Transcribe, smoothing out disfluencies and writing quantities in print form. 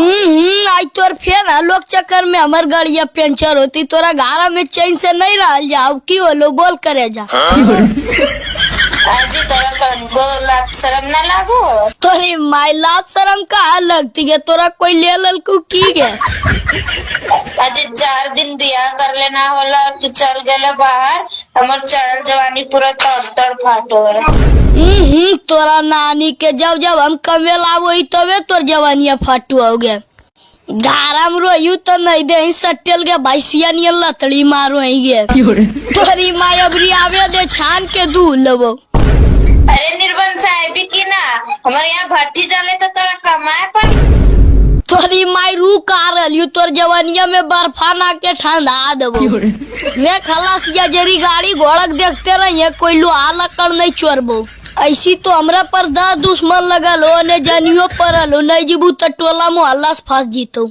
आज तोर फेर लोग चक्कर में हमार गाड़िया पंचर होती, तोरा गारा में चैन से नहीं रह जाओ की होलो बोल करे जा। आजी तोरा कनको लाज शरम ना लागो? तोरी माई लाज शरम कहाँ लगती है, तोरा कोई ले लल को की गे। आजी 4 दिन बियाह कर लेना होला और तू चल गेला बाहर, हमर चढ़ल जवानी पूरा तड़ तड़ फाटो है। तोरा नानी के जब जब हम कमेला वही तबे तोर जवानिया फाटू हो गया। गाराम रोयू तो नहीं दे सटेल के भैसिया नियल लतड़ी मारो गे। तोरी माई अबरी आवे दे छान के दूध लेबो। अरे निर्बल साहेब की ना हमारे यहाँ भट्टी डाले तो तोरा कमाए पर। तोरी माई रू कारल तोर जवानिया में बर्फा ना के ठंडा देबो। रे खलासिया जरी गाड़ी घोड़क देखते रहिए कोई लोहा लकड़ नहीं चोरबो। ऐसी तो हमरा पर दा दुश्मन लगल हो ने जानियो परल हो, नहीं जीबू तो टोला मोहल्ला से फंस जीतो।